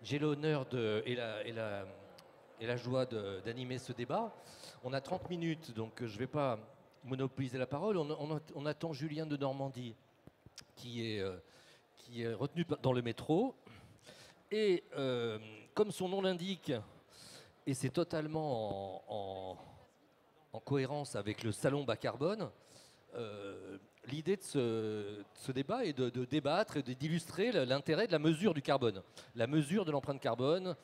J'ai l'honneur et la joie d'animer ce débat. On a 30 minutes, donc je ne vais pas monopoliser la parole. On attend Julien de Normandie, qui est retenu dans le métro. Et comme son nom l'indique, et c'est totalement en cohérence avec le salon bas carbone, l'idée de ce débat est de débattre et d'illustrer l'intérêt de la mesure du carbone, la mesure de l'empreinte carbone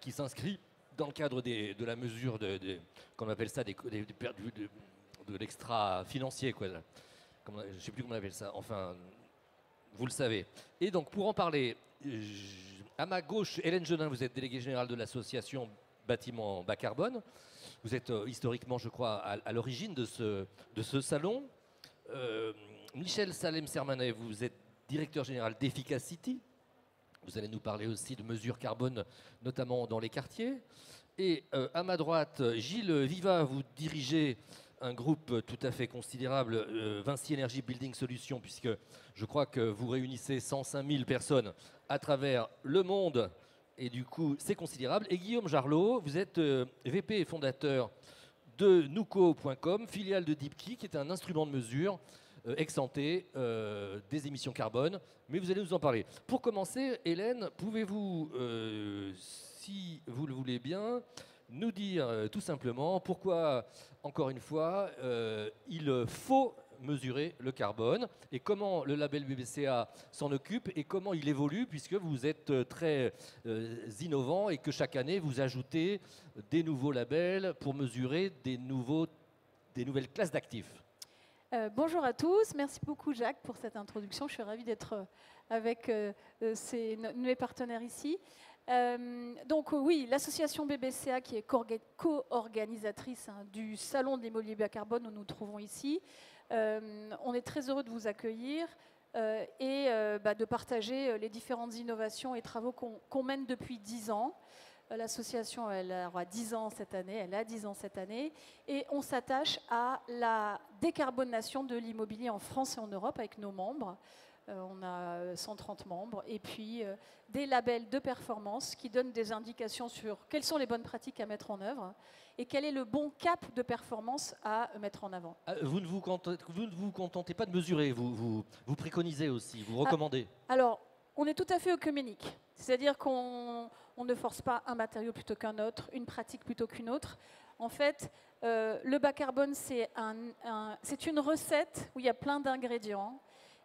qui s'inscrit dans le cadre de la mesure qu'on appelle ça de l'extra financier, quoi. Je ne sais plus comment on appelle ça. Enfin, vous le savez. Et donc, pour en parler, à ma gauche, Hélène Genin, vous êtes déléguée générale de l'association Bâtiment Bas Carbone. Vous êtes historiquement, je crois, à l'origine de ce salon. Michel Salem-Sermanet, vous êtes directeur général d'Efficacity. Vous allez nous parler aussi de mesures carbone, notamment dans les quartiers. Et à ma droite, Gilles Viva, vous dirigez un groupe tout à fait considérable, Vinci Energy Building Solutions, puisque je crois que vous réunissez 105 000 personnes à travers le monde. Et du coup, c'est considérable. Et Guillaume Jarlot, vous êtes VP et fondateur de Nuco.com, filiale de Deepkey, qui est un instrument de mesure ex-ante des émissions carbone. Mais vous allez nous en parler. Pour commencer, Hélène, pouvez-vous, si vous le voulez bien, nous dire tout simplement pourquoi, encore une fois, il faut mesurer le carbone et comment le label BBCA s'en occupe et comment il évolue, puisque vous êtes très innovant et que chaque année vous ajoutez des nouveaux labels pour mesurer des nouvelles classes d'actifs. Bonjour à tous, merci beaucoup Jacques pour cette introduction. Je suis ravie d'être avec mes partenaires ici. Donc oui, l'association BBCA qui est co-organisatrice du salon de l'immobilier bas carbone où nous nous trouvons ici. On est très heureux de vous accueillir et de partager les différentes innovations et travaux qu'on mène depuis 10 ans. L'association, elle aura 10 ans cette année, elle a 10 ans cette année, et on s'attache à la décarbonation de l'immobilier en France et en Europe avec nos membres. On a 130 membres, et puis des labels de performance qui donnent des indications sur quelles sont les bonnes pratiques à mettre en œuvre et quel est le bon cap de performance à mettre en avant. Vous ne vous contentez pas de mesurer, vous préconisez aussi, vous recommandez. Alors, on est tout à fait œcuménique. C'est-à-dire qu'on ne force pas un matériau plutôt qu'un autre, une pratique plutôt qu'une autre. En fait, le bas carbone, c'est une recette où il y a plein d'ingrédients.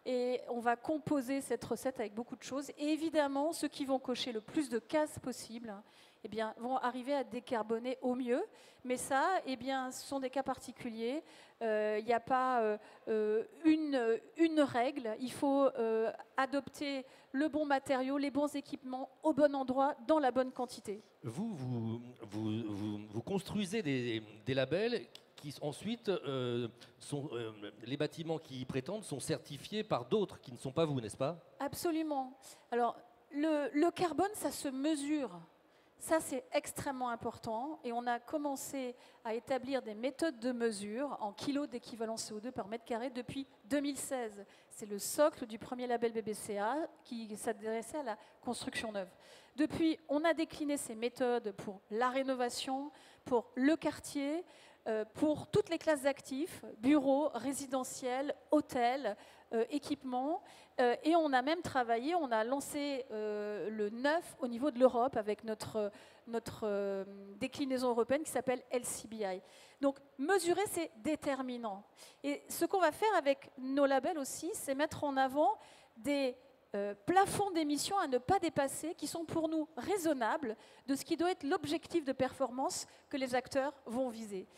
Et on va composer cette recette avec beaucoup de choses. Et évidemment, ceux qui vont cocher le plus de cases possible, eh bien, vont arriver à décarboner au mieux. Mais ça, eh bien, ce sont des cas particuliers. Il n'y a pas une règle. Il faut adopter le bon matériau, les bons équipements au bon endroit, dans la bonne quantité. Vous construisez des labels qui ensuite, les bâtiments qui y prétendent sont certifiés par d'autres qui ne sont pas vous, n'est-ce pas? Absolument. Alors, le carbone, ça se mesure. Ça, c'est extrêmement important. Et on a commencé à établir des méthodes de mesure en kilos d'équivalent CO2 par mètre carré depuis 2016. C'est le socle du premier label BBCA qui s'adressait à la construction neuve. Depuis, on a décliné ces méthodes pour la rénovation, pour le quartier, pour toutes les classes d'actifs, bureaux, résidentiels, hôtels, équipements. Et on a même travaillé, on a lancé le neuf au niveau de l'Europe avec notre déclinaison européenne qui s'appelle LCBI. Donc mesurer, c'est déterminant. Et ce qu'on va faire avec nos labels aussi, c'est mettre en avant des plafonds d'émissions à ne pas dépasser, qui sont pour nous raisonnables, de ce qui doit être l'objectif de performance que les acteurs vont viser.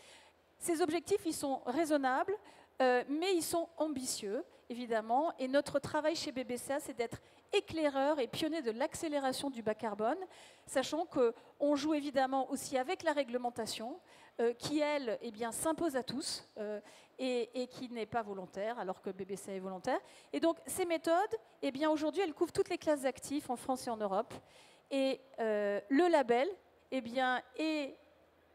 Ces objectifs, ils sont raisonnables, mais ils sont ambitieux, évidemment. Et notre travail chez BBCA, c'est d'être éclaireur et pionnier de l'accélération du bas carbone, sachant qu'on joue évidemment aussi avec la réglementation, qui, elle, eh bien, s'impose à tous et qui n'est pas volontaire, alors que BBCA est volontaire. Et donc, ces méthodes, eh bien, aujourd'hui, elles couvrent toutes les classes d'actifs en France et en Europe. Et le label, eh bien, est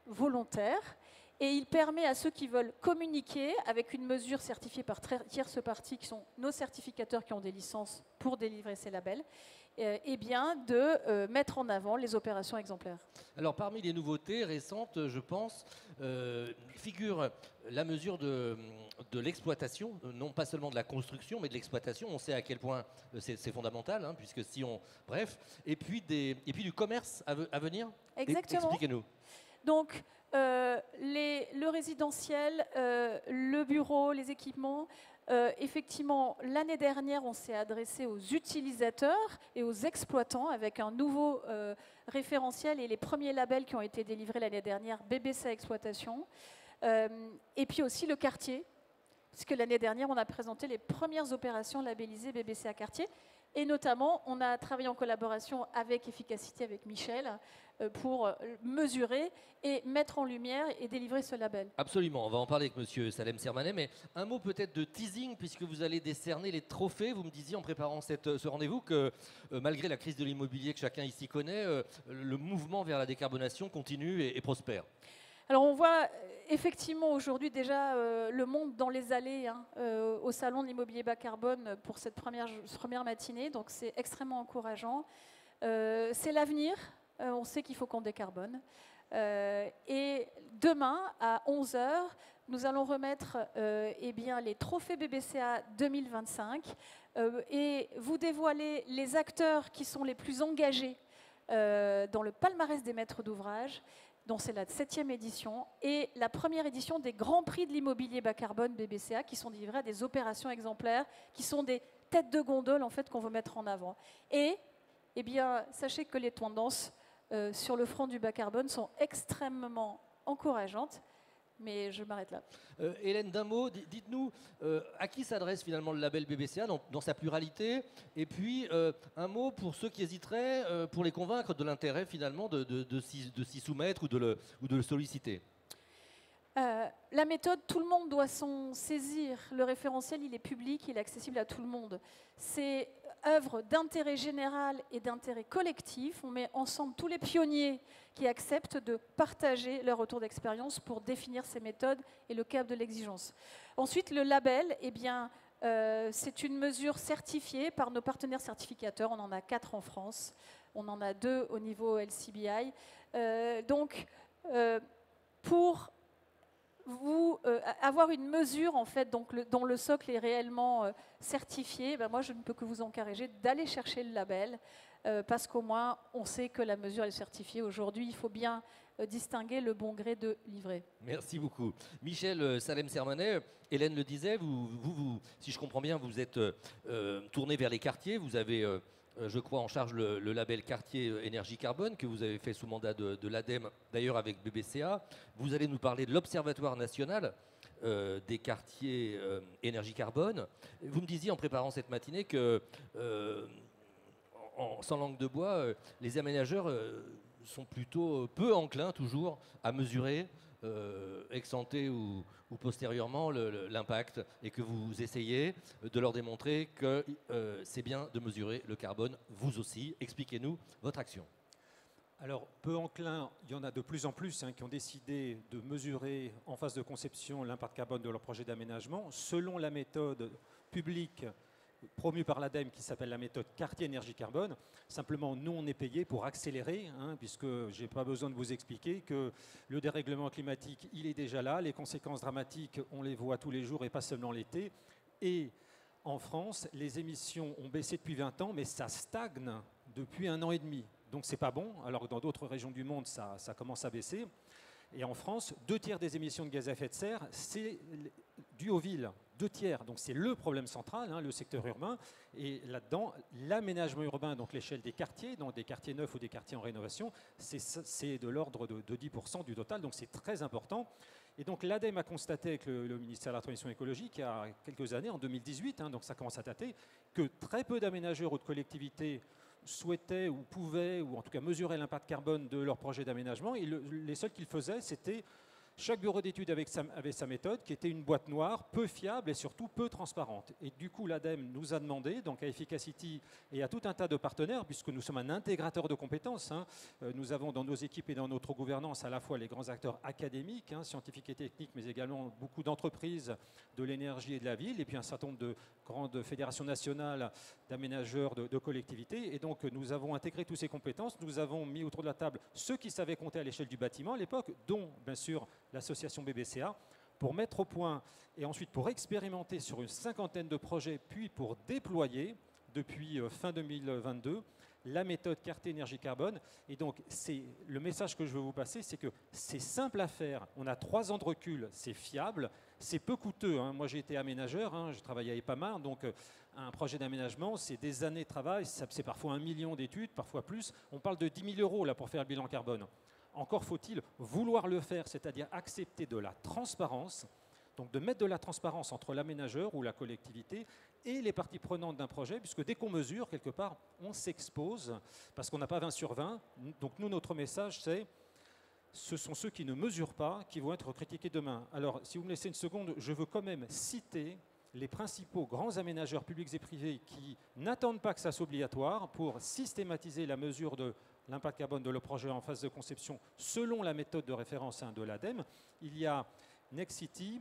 volontaire. Et il permet à ceux qui veulent communiquer avec une mesure certifiée par tierces parties, qui sont nos certificateurs qui ont des licences pour délivrer ces labels, eh bien, de mettre en avant les opérations exemplaires. Alors, parmi les nouveautés récentes, je pense, figure la mesure de l'exploitation, non pas seulement de la construction, mais de l'exploitation. On sait à quel point c'est fondamental, hein, puisque si on... Bref. Et puis du commerce à venir. Exactement. Expliquez-nous. Donc, le résidentiel, le bureau, les équipements, effectivement, l'année dernière, on s'est adressé aux utilisateurs et aux exploitants avec un nouveau référentiel et les premiers labels qui ont été délivrés l'année dernière, BBC Exploitation, et puis aussi le quartier, puisque l'année dernière, on a présenté les premières opérations labellisées BBC à quartier. Et notamment, on a travaillé en collaboration avec Efficacité, avec Michel, pour mesurer et mettre en lumière et délivrer ce label. Absolument, on va en parler avec Monsieur Salem Sermanet, mais un mot peut-être de teasing, puisque vous allez décerner les trophées. Vous me disiez en préparant ce rendez-vous que malgré la crise de l'immobilier que chacun ici connaît, le mouvement vers la décarbonation continue et prospère. Alors on voit effectivement aujourd'hui déjà le monde dans les allées hein, au Salon de l'immobilier bas carbone pour cette première matinée, donc c'est extrêmement encourageant. C'est l'avenir, on sait qu'il faut qu'on décarbone. Et demain, à 11 h, nous allons remettre eh bien, les trophées BBCA 2025 et vous dévoiler les acteurs qui sont les plus engagés dans le palmarès des maîtres d'ouvrage, dont c'est la 7e édition, et la première édition des Grands Prix de l'immobilier bas carbone BBCA, qui sont livrés à des opérations exemplaires, qui sont des têtes de gondole en fait, qu'on veut mettre en avant. Et eh bien, sachez que les tendances sur le front du bas carbone sont extrêmement encourageantes, mais je m'arrête là. Hélène, d'un mot, dites-nous à qui s'adresse finalement le label BBCA dans sa pluralité, et puis un mot pour ceux qui hésiteraient, pour les convaincre de l'intérêt finalement de s'y soumettre ou de le solliciter. La méthode, tout le monde doit s'en saisir. Le référentiel, il est public, il est accessible à tout le monde. C'est œuvre d'intérêt général et d'intérêt collectif. On met ensemble tous les pionniers qui acceptent de partager leur retour d'expérience pour définir ces méthodes et le cap de l'exigence. Ensuite, le label, eh bien, c'est une mesure certifiée par nos partenaires certificateurs. On en a 4 en France. On en a 2 au niveau LCBI. Pour avoir une mesure en fait, donc dont le socle est réellement certifié, ben moi je ne peux que vous encourager d'aller chercher le label parce qu'au moins on sait que la mesure est certifiée. Aujourd'hui, il faut bien distinguer le bon gré de l'ivraie. Merci beaucoup. Michel Salem Sermanet, Hélène le disait, vous, si je comprends bien, vous êtes tourné vers les quartiers, vous avez je crois en charge le label quartier énergie carbone que vous avez fait sous mandat de l'ADEME, d'ailleurs avec BBCA. Vous allez nous parler de l'Observatoire national des quartiers énergie carbone. Vous me disiez en préparant cette matinée que, sans langue de bois, les aménageurs sont plutôt peu enclins toujours à mesurer ex ante ou postérieurement l'impact, et que vous essayez de leur démontrer que c'est bien de mesurer le carbone, vous aussi. Expliquez-nous votre action. Alors, peu enclins, il y en a de plus en plus qui ont décidé de mesurer en phase de conception l'impact carbone de leur projet d'aménagement selon la méthode publique promue par l'ADEME qui s'appelle la méthode quartier énergie carbone. Simplement, nous, on est payé pour accélérer, puisque je n'ai pas besoin de vous expliquer que le dérèglement climatique, il est déjà là. Les conséquences dramatiques, on les voit tous les jours et pas seulement l'été. Et en France, les émissions ont baissé depuis 20 ans, mais ça stagne depuis 1 an et demi. Donc, c'est pas bon, alors que dans d'autres régions du monde, ça commence à baisser. Et en France, 2/3 des émissions de gaz à effet de serre, c'est dû aux villes. 2/3. Donc c'est le problème central, le secteur urbain. Et là-dedans, l'aménagement urbain, donc l'échelle des quartiers, donc des quartiers neufs ou des quartiers en rénovation, c'est de l'ordre de 10% du total. Donc c'est très important. Et donc l'ADEME a constaté avec le ministère de la Transition écologique il y a quelques années, en 2018, donc ça commence à dater, que très peu d'aménageurs ou de collectivités souhaitaient ou pouvaient, ou en tout cas mesurer l'impact carbone de leur projet d'aménagement. Et les seuls qu'ils faisaient, c'était Chaque bureau d'études avait sa méthode qui était une boîte noire, peu fiable et surtout peu transparente. Et du coup, l'ADEME nous a demandé, donc à Efficacity et à tout un tas de partenaires, puisque nous sommes un intégrateur de compétences, nous avons dans nos équipes et dans notre gouvernance à la fois les grands acteurs académiques, scientifiques et techniques, mais également beaucoup d'entreprises de l'énergie et de la ville, et puis un certain nombre de grandes fédérations nationales d'aménageurs de collectivités. Et donc, nous avons intégré toutes ces compétences. Nous avons mis autour de la table ceux qui savaient compter à l'échelle du bâtiment à l'époque, dont, bien sûr, l'association BBCA, pour mettre au point et ensuite pour expérimenter sur une 50aine de projets, puis pour déployer, depuis fin 2022, la méthode Cartier Énergie Carbone. Et donc, le message que je veux vous passer, c'est que c'est simple à faire. On a 3 ans de recul, c'est fiable, c'est peu coûteux. Moi, j'ai été aménageur, je travaillais à EPAMA, donc un projet d'aménagement, c'est des années de travail, c'est parfois 1 million d'études, parfois plus. On parle de 10 000 € là, pour faire le bilan carbone. Encore faut-il vouloir le faire, c'est-à-dire accepter de la transparence, donc de mettre de la transparence entre l'aménageur ou la collectivité et les parties prenantes d'un projet, puisque dès qu'on mesure, quelque part, on s'expose, parce qu'on n'a pas 20 sur 20. Donc nous, notre message, c'est ce sont ceux qui ne mesurent pas qui vont être critiqués demain. Alors, si vous me laissez une seconde, je veux quand même citer les principaux grands aménageurs publics et privés qui n'attendent pas que ça soit obligatoire pour systématiser la mesure de l'impact carbone de leur projet en phase de conception selon la méthode de référence de l'ADEME. Il y a Nexity,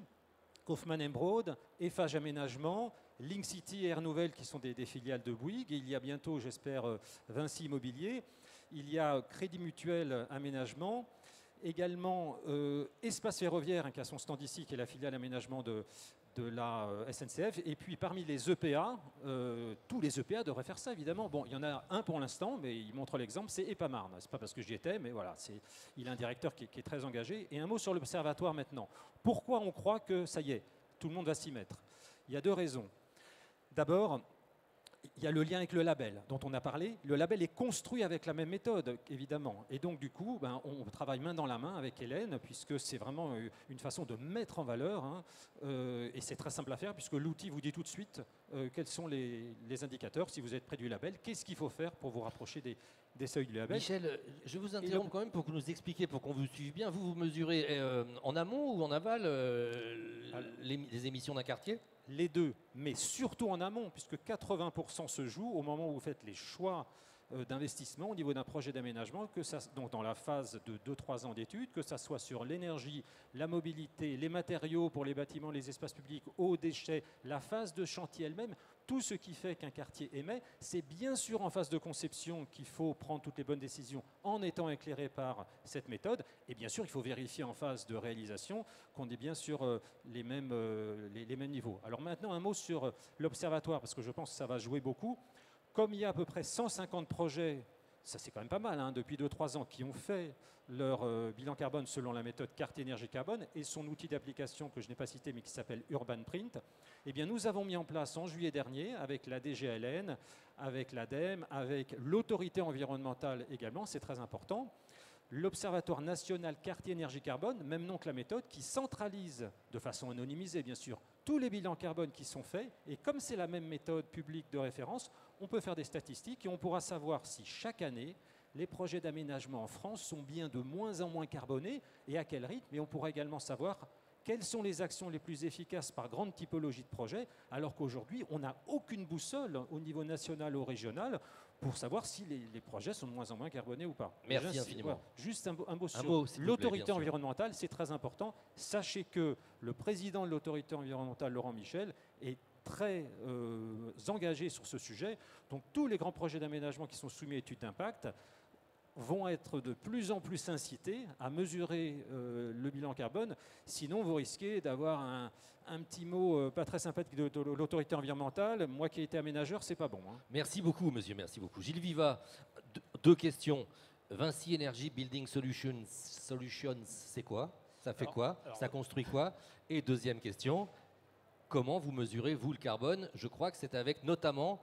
Kaufmann Broad, Eiffage Aménagement, Link City et Air Nouvelle qui sont des filiales de Bouygues. Et il y a bientôt, j'espère, Vinci Immobilier. Il y a Crédit Mutuel Aménagement. Également Espace Ferroviaire, qui a son stand ici, qui est la filiale aménagement de la SNCF. Et puis parmi les EPA, tous les EPA devraient faire ça évidemment. Bon, il y en a un pour l'instant, mais il montre l'exemple, c'est EPAMARN. C'est pas parce que j'y étais, mais voilà, il a un directeur qui est très engagé. Et un mot sur l'observatoire maintenant. Pourquoi on croit que ça y est, tout le monde va s'y mettre? Il y a 2 raisons. D'abord, il y a le lien avec le label dont on a parlé. Le label est construit avec la même méthode, évidemment. Et donc, du coup, on travaille main dans la main avec Hélène, puisque c'est vraiment une façon de mettre en valeur. Et c'est très simple à faire, puisque l'outil vous dit tout de suite quels sont les indicateurs. Si vous êtes près du label, qu'est-ce qu'il faut faire pour vous rapprocher des seuils du label? Michel, je vous interromps quand même pour que vous nous expliquiez, pour qu'on vous suive bien. Vous mesurez en amont ou en aval les émissions d'un quartier? Les deux, mais surtout en amont, puisque 80% se joue au moment où vous faites les choix d'investissement au niveau d'un projet d'aménagement, donc dans la phase de 2-3 ans d'études, que ça soit sur l'énergie, la mobilité, les matériaux pour les bâtiments, les espaces publics, eau, déchets, la phase de chantier elle-même, tout ce qui fait qu'un quartier émet. C'est bien sûr en phase de conception qu'il faut prendre toutes les bonnes décisions en étant éclairé par cette méthode. Et bien sûr, il faut vérifier en phase de réalisation qu'on ait bien sûr les mêmes niveaux. Alors maintenant, un mot sur l'observatoire, parce que je pense que ça va jouer beaucoup. Comme il y a à peu près 150 projets, ça c'est quand même pas mal, depuis 2-3 ans, qui ont fait leur bilan carbone selon la méthode Cartier Énergie Carbone et son outil d'application que je n'ai pas cité mais qui s'appelle Urban Print, eh bien nous avons mis en place en juillet dernier avec la DGALN, avec l'ADEME, avec l'autorité environnementale également, c'est très important, l'Observatoire national Cartier Énergie Carbone, même nom que la méthode, qui centralise de façon anonymisée bien sûr tous les bilans carbone qui sont faits, et comme c'est la même méthode publique de référence, on peut faire des statistiques et on pourra savoir si chaque année les projets d'aménagement en France sont bien de moins en moins carbonés et à quel rythme, et on pourra également savoir quelles sont les actions les plus efficaces par grande typologie de projet, alors qu'aujourd'hui on n'a aucune boussole au niveau national ou régional pour savoir si les projets sont de moins en moins carbonés ou pas. Merci déjà, infiniment. Voilà, juste un mot sur l'autorité environnementale, c'est très important. Sachez que le président de l'autorité environnementale, Laurent Michel, est très engagé sur ce sujet. Donc tous les grands projets d'aménagement qui sont soumis à études d'impact vont être de plus en plus incités à mesurer le bilan carbone. Sinon, vous risquez d'avoir un petit mot pas très sympathique de l'autorité environnementale. Moi qui ai été aménageur, c'est pas bon. Merci beaucoup, monsieur, merci beaucoup. Gilles Vivat, 2 questions. Vinci Energy Building Solutions, c'est quoi? Ça fait quoi? Ça construit quoi? Et deuxième question, comment vous mesurez, vous, le carbone? Je crois que c'est avec notamment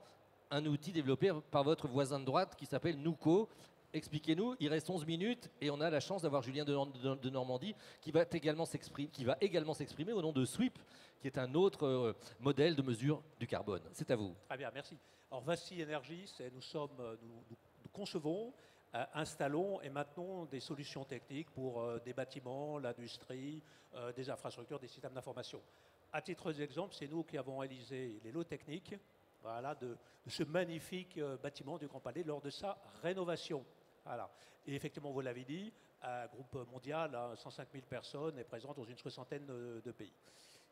un outil développé par votre voisin de droite qui s'appelle Nuco. Expliquez-nous, il reste 11 minutes et on a la chance d'avoir Julien de Normandie qui va également s'exprimer au nom de Sweep, qui est un autre modèle de mesure du carbone. C'est à vous. Très bien, merci. Alors Vinci Energy, nous concevons installons et maintenons des solutions techniques pour des bâtiments, l'industrie, des infrastructures, des systèmes d'information. À titre d'exemple, c'est nous qui avons réalisé les lots techniques, voilà, de ce magnifique bâtiment du Grand Palais lors de sa rénovation. Voilà. Et effectivement, vous l'avez dit, un groupe mondial, 105 000 personnes, est présent dans une soixantaine de pays.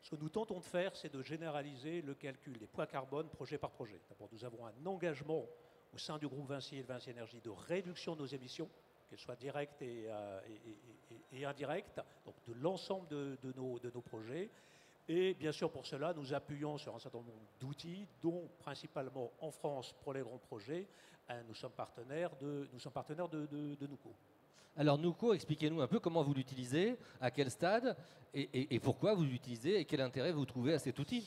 Ce que nous tentons de faire, c'est de généraliser le calcul des poids carbone projet par projet. D'abord, nous avons un engagement au sein du groupe Vinci et de Vinci Énergie de réduction de nos émissions, qu'elles soient directes et indirectes, donc de l'ensemble de nos projets. Et bien sûr, pour cela, nous appuyons sur un certain nombre d'outils, dont principalement en France, pour les grands projets, nous sommes partenaires de NUCO. Alors NUCO, expliquez-nous un peu comment vous l'utilisez, à quel stade, et pourquoi vous l'utilisez, et quel intérêt vous trouvez à cet outil.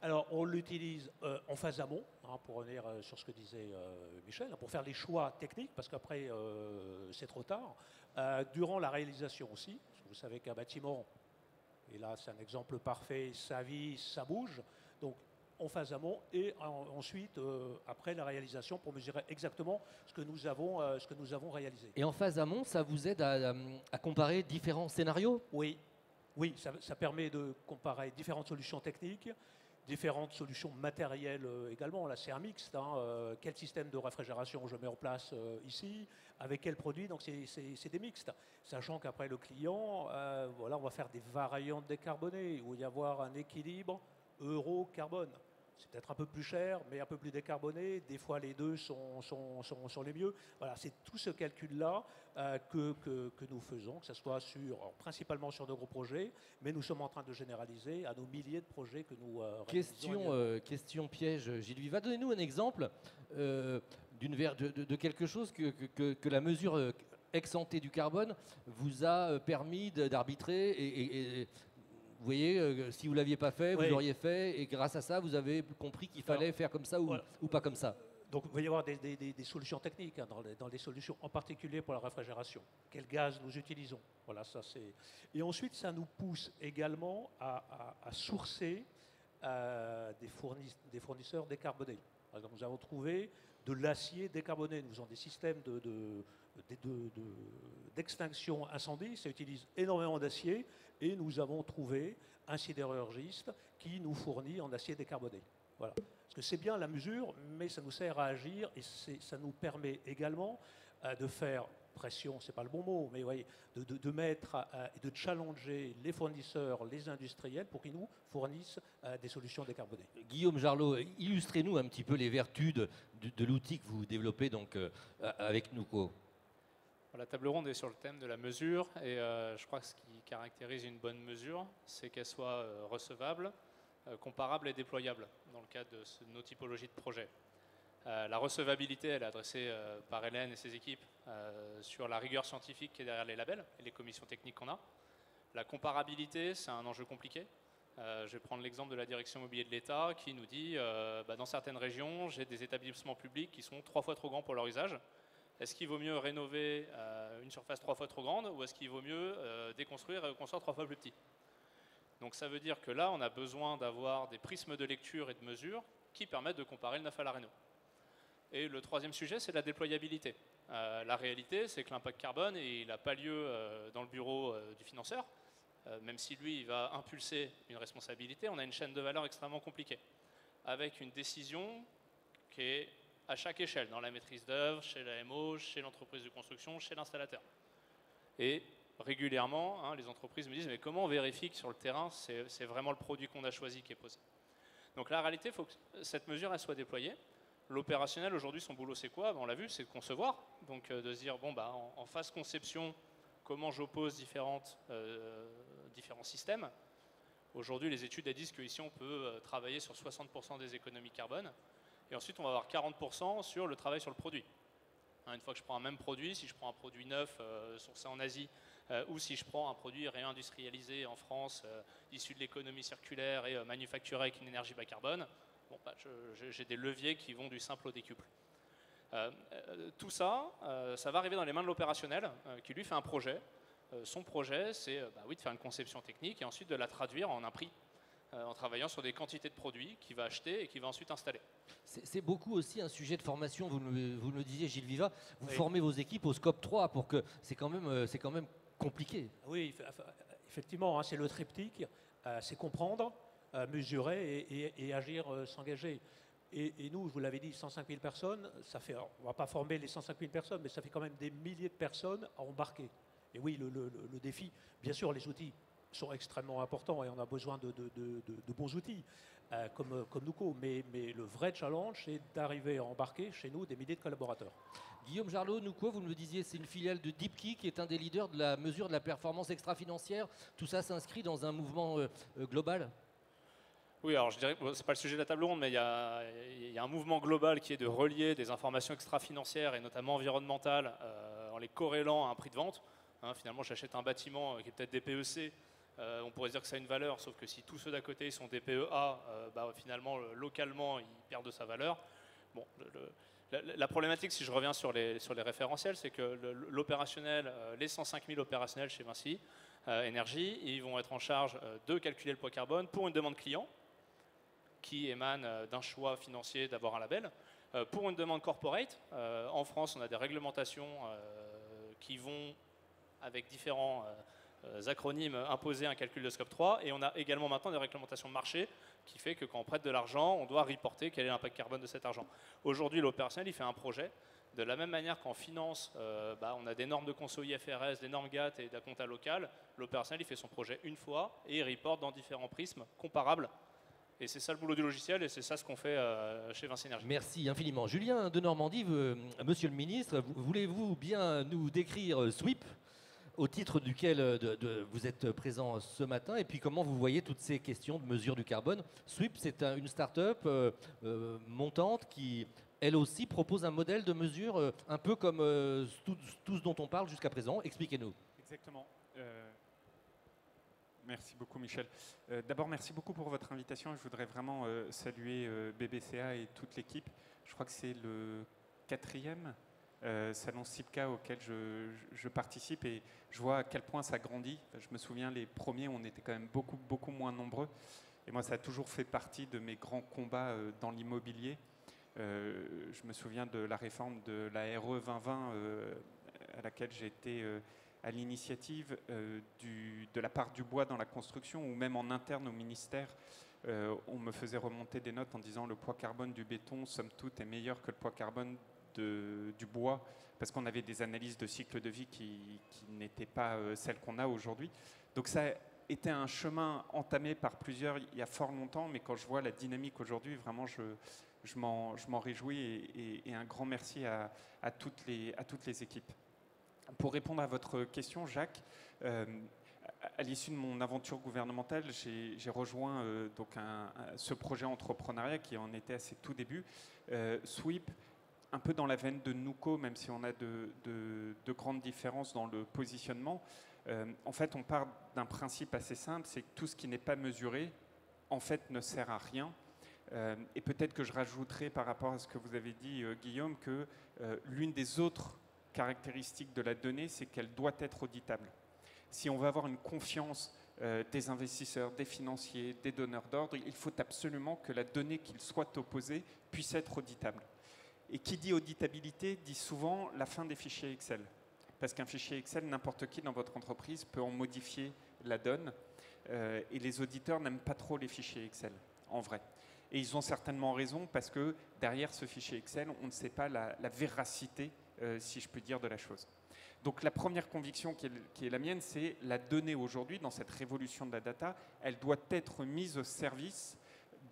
Alors, on l'utilise en phase amont, pour revenir sur ce que disait Michel, pour faire les choix techniques, parce qu'après, c'est trop tard. Durant la réalisation aussi, parce que vous savez qu'un bâtiment, et là, c'est un exemple parfait, ça vit, ça bouge. Donc, en phase amont et ensuite, après la réalisation, pour mesurer exactement ce que nous avons réalisé. Et en phase amont, ça vous aide à comparer différents scénarios? Oui, ça permet de comparer différentes solutions techniques, différentes solutions matérielles également. Là, c'est un mixte. Quel système de réfrigération je mets en place ici, avec quel produit? Donc, c'est des mixtes. Sachant qu'après, le client, voilà, on va faire des variantes décarbonées, où il va y avoir un équilibre euro-carbone. C'est peut-être un peu plus cher, mais un peu plus décarboné. Des fois, les deux sont les mieux. Voilà, c'est tout ce calcul-là que nous faisons, que ce soit principalement sur de gros projets, mais nous sommes en train de généraliser à nos milliers de projets que nous réalisons. Question piège, Gilles Viva. Donnez-nous un exemple de quelque chose que la mesure ex-ante du carbone vous a permis d'arbitrer et vous voyez, si vous ne l'aviez pas fait, vous l'auriez fait, et grâce à ça, vous avez compris qu'il fallait faire comme ça ou pas comme ça. Donc, il va y avoir des solutions techniques dans les solutions, en particulier pour la réfrigération. Quel gaz nous utilisons? Voilà, ça c'est. Et ensuite, ça nous pousse également à sourcer des fournisseurs décarbonés. Par exemple, nous avons trouvé de l'acier décarboné. Nous avons des systèmes d'extinction incendie, ça utilise énormément d'acier, et nous avons trouvé un sidérurgiste qui nous fournit en acier décarboné. Voilà. Parce que c'est bien la mesure, mais ça nous sert à agir, et ça nous permet également de faire pression, c'est pas le bon mot, mais voyez, de mettre et de challenger les fournisseurs, les industriels, pour qu'ils nous fournissent des solutions décarbonées. Guillaume Jarlot, illustrez-nous un petit peu les vertus de l'outil que vous développez donc, avec NUCO. La table ronde est sur le thème de la mesure, et je crois que ce qui caractérise une bonne mesure, c'est qu'elle soit recevable, comparable et déployable dans le cadre de nos typologies de projets. La recevabilité, elle est adressée par Hélène et ses équipes sur la rigueur scientifique qui est derrière les labels et les commissions techniques qu'on a. La comparabilité, c'est un enjeu compliqué. Je vais prendre l'exemple de la direction immobilier de l'État qui nous dit dans certaines régions, j'ai des établissements publics qui sont 3 fois trop grands pour leur usage. Est-ce qu'il vaut mieux rénover une surface 3 fois trop grande, ou est-ce qu'il vaut mieux déconstruire et reconstruire 3 fois plus petit? Donc ça veut dire que là, on a besoin d'avoir des prismes de lecture et de mesure qui permettent de comparer le neuf à la réno. Et le troisième sujet, c'est la déployabilité. La réalité, c'est que l'impact carbone, il n'a pas lieu dans le bureau du financeur. Même si lui, il va impulser une responsabilité, on a une chaîne de valeur extrêmement compliquée, avec une décision qui est à chaque échelle, dans la maîtrise d'œuvre, chez l'AMO, chez l'entreprise de construction, chez l'installateur. Et régulièrement, les entreprises me disent « mais comment on vérifie que sur le terrain, c'est vraiment le produit qu'on a choisi qui est posé ?» Donc la réalité, il faut que cette mesure elle soit déployée. L'opérationnel, aujourd'hui, son boulot, c'est quoi? On l'a vu, c'est de concevoir. Donc de se dire, bon, en phase conception, comment j'oppose différents systèmes. Aujourd'hui, les études elles disent qu'ici, on peut travailler sur 60% des économies carbone. Et ensuite, on va avoir 40% sur le travail sur le produit. Une fois que je prends un même produit, si je prends un produit neuf sourcé en Asie, ou si je prends un produit réindustrialisé en France, issu de l'économie circulaire et manufacturé avec une énergie bas carbone, j'ai des leviers qui vont du simple au décuple. Tout ça, ça va arriver dans les mains de l'opérationnel, qui lui fait un projet. Son projet, c'est de faire une conception technique et ensuite de la traduire en un prix. en travaillant sur des quantités de produits qu'il va acheter et qu'il va ensuite installer. C'est beaucoup aussi un sujet de formation, vous me le disiez Gilles Vivat, vous Oui. formez vos équipes au scope 3 pour que c'est quand même compliqué. Oui, effectivement, hein, c'est le triptyque, c'est comprendre, mesurer et agir, s'engager. Et nous, je vous l'avais dit, 105 000 personnes, ça fait, alors, on ne va pas former les 105 000 personnes, mais ça fait quand même des milliers de personnes à embarquer. Et oui, le défi, bien sûr, les outils sont extrêmement importants et on a besoin de bons outils comme Nuco. Mais le vrai challenge, c'est d'arriver à embarquer chez nous des milliers de collaborateurs. Guillaume Jarlot, Nuco, vous me le disiez, c'est une filiale de DeepKey qui est un des leaders de la mesure de la performance extra-financière. Tout ça s'inscrit dans un mouvement global? Oui, alors je dirais que ce n'est pas le sujet de la table ronde, mais il y a un mouvement global qui est de relier des informations extra-financières et notamment environnementales en les corrélant à un prix de vente. Hein, finalement, j'achète un bâtiment qui est peut-être des PEC, on pourrait se dire que ça a une valeur, sauf que si tous ceux d'à côté sont des PEA, finalement, localement, ils perdent de sa valeur. Bon, la problématique, si je reviens sur les référentiels, c'est que l'opérationnel, les 105 000 opérationnels chez Vinci Énergie, ils vont être en charge de calculer le poids carbone pour une demande client qui émane d'un choix financier d'avoir un label. Pour une demande corporate, en France, on a des réglementations qui vont, avec différents acronymes, imposer un calcul de scope 3. Et on a également maintenant des réglementations de marché qui fait que quand on prête de l'argent, on doit reporter quel est l'impact carbone de cet argent. Aujourd'hui, l'opérationnel, il fait un projet. De la même manière qu'en finance, on a des normes de conso IFRS, des normes GATT et de la compta locale, l'opérationnel, il fait son projet une fois et il reporte dans différents prismes comparables. Et c'est ça le boulot du logiciel et c'est ça ce qu'on fait chez Vinci Énergie. Merci infiniment. Julien de Normandie, monsieur le ministre, voulez-vous bien nous décrire SWIP, au titre duquel vous êtes présent ce matin, et puis comment vous voyez toutes ces questions de mesure du carbone? SWIP, c'est une start-up montante qui, elle aussi, propose un modèle de mesure un peu comme tout ce dont on parle jusqu'à présent. Expliquez-nous. Exactement. Merci beaucoup Michel. D'abord, merci beaucoup pour votre invitation. Je voudrais vraiment saluer BBCA et toute l'équipe. Je crois que c'est le 4e salon CIPCA auquel je participe et je vois à quel point ça grandit. Je me souviens, les premiers, on était quand même beaucoup moins nombreux. Et moi, ça a toujours fait partie de mes grands combats dans l'immobilier. Je me souviens de la réforme de la RE 2020 à laquelle j'ai été à l'initiative de la part du bois dans la construction, ou même en interne au ministère, on me faisait remonter des notes en disant le poids carbone du béton, somme toute, est meilleur que le poids carbone du bois, parce qu'on avait des analyses de cycle de vie qui n'étaient pas celles qu'on a aujourd'hui. Donc ça était un chemin entamé par plusieurs il y a fort longtemps, mais quand je vois la dynamique aujourd'hui, vraiment je m'en réjouis et un grand merci à toutes les équipes. Pour répondre à votre question, Jacques, à l'issue de mon aventure gouvernementale, j'ai rejoint ce projet entrepreneuriat qui en était à ses tout débuts. SWIP, un peu dans la veine de Nuco, même si on a de grandes différences dans le positionnement. En fait, on part d'un principe assez simple, c'est que tout ce qui n'est pas mesuré, en fait, ne sert à rien. Et peut-être que je rajouterai par rapport à ce que vous avez dit, Guillaume, que l'une des autres caractéristique de la donnée, c'est qu'elle doit être auditable. Si on veut avoir une confiance des investisseurs, des financiers, des donneurs d'ordre, il faut absolument que la donnée qu'ils soient opposée puisse être auditable. Et qui dit auditabilité dit souvent la fin des fichiers Excel. Parce qu'un fichier Excel, n'importe qui dans votre entreprise peut en modifier la donne. Et les auditeurs n'aiment pas trop les fichiers Excel, en vrai. Et ils ont certainement raison, parce que derrière ce fichier Excel, on ne sait pas la véracité, si je peux dire, de la chose. Donc la première conviction qui est la mienne, c'est la donnée aujourd'hui, dans cette révolution de la data, elle doit être mise au service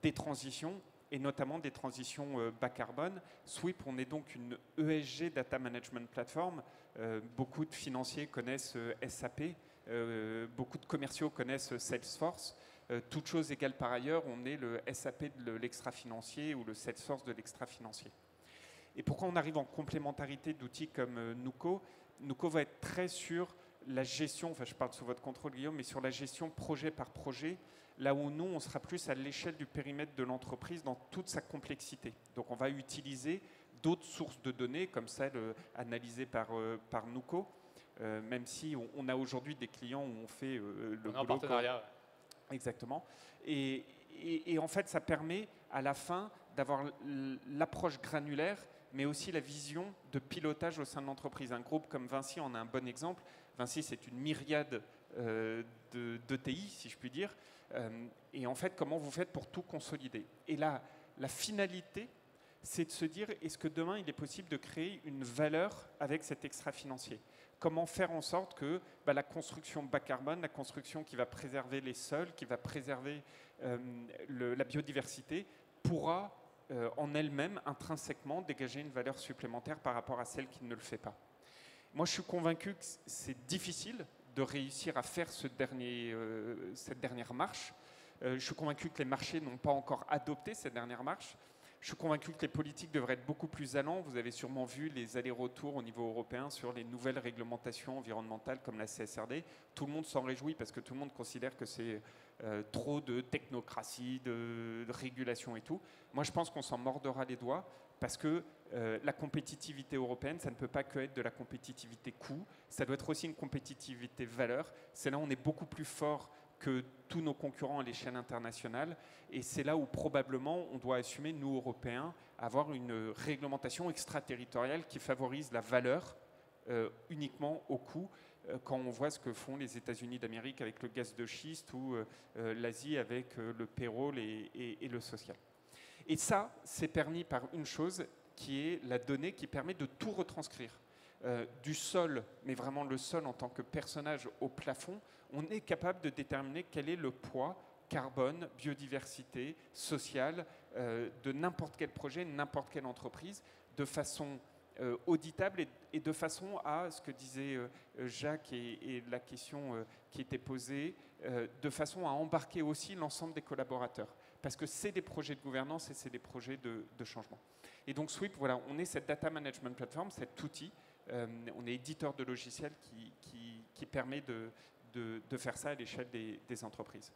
des transitions, et notamment des transitions bas carbone. SWIP, on est donc une ESG Data Management Platform. Beaucoup de financiers connaissent SAP, beaucoup de commerciaux connaissent Salesforce. Toutes choses égales par ailleurs, on est le SAP de l'extra-financier ou le Salesforce de l'extra-financier. Et pourquoi on arrive en complémentarité d'outils comme Nuco? Nuco va être très sur la gestion, enfin je parle sous votre contrôle Guillaume, mais sur la gestion projet par projet, là où nous, on sera plus à l'échelle du périmètre de l'entreprise dans toute sa complexité. Donc on va utiliser d'autres sources de données, comme celles analysées par Nuco, même si on a aujourd'hui des clients où on fait le boulot. En partenariat. Exactement. Et en fait, ça permet à la fin d'avoir l'approche granulaire, mais aussi la vision de pilotage au sein de l'entreprise. Un groupe comme Vinci en a un bon exemple. Vinci, c'est une myriade d'ETI, si je puis dire. Et en fait, comment vous faites pour tout consolider? Et là, la finalité, c'est de se dire, est-ce que demain, il est possible de créer une valeur avec cet extra-financier? Comment faire en sorte que la construction bas carbone, la construction qui va préserver les sols, qui va préserver la biodiversité, pourra en elle-même, intrinsèquement, dégager une valeur supplémentaire par rapport à celle qui ne le fait pas. Moi, je suis convaincu que c'est difficile de réussir à faire cette dernière marche. Je suis convaincu que les marchés n'ont pas encore adopté cette dernière marche. Je suis convaincu que les politiques devraient être beaucoup plus allants. Vous avez sûrement vu les allers-retours au niveau européen sur les nouvelles réglementations environnementales comme la CSRD. Tout le monde s'en réjouit parce que tout le monde considère que c'est trop de technocratie, de régulation et tout. Moi, je pense qu'on s'en mordra les doigts parce que la compétitivité européenne, ça ne peut pas que être de la compétitivité coût. Ça doit être aussi une compétitivité valeur. C'est là où on est beaucoup plus fort que tous nos concurrents à l'échelle internationale. Et c'est là où probablement on doit assumer, nous Européens, avoir une réglementation extraterritoriale qui favorise la valeur uniquement au coût, quand on voit ce que font les États-Unis d'Amérique avec le gaz de schiste ou l'Asie avec le payroll et le social. Et ça, c'est permis par une chose qui est la donnée qui permet de tout retranscrire. Du sol, mais vraiment le sol en tant que personnage au plafond, on est capable de déterminer quel est le poids carbone, biodiversité, social de n'importe quel projet, n'importe quelle entreprise, de façon auditable et de façon à, ce que disait Jacques et la question qui était posée, de façon à embarquer aussi l'ensemble des collaborateurs. Parce que c'est des projets de gouvernance et c'est des projets de changement. Et donc Sweep, voilà, on est cette data management platform, cet outil. On est éditeur de logiciels qui permet de faire ça à l'échelle des entreprises.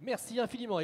Merci infiniment.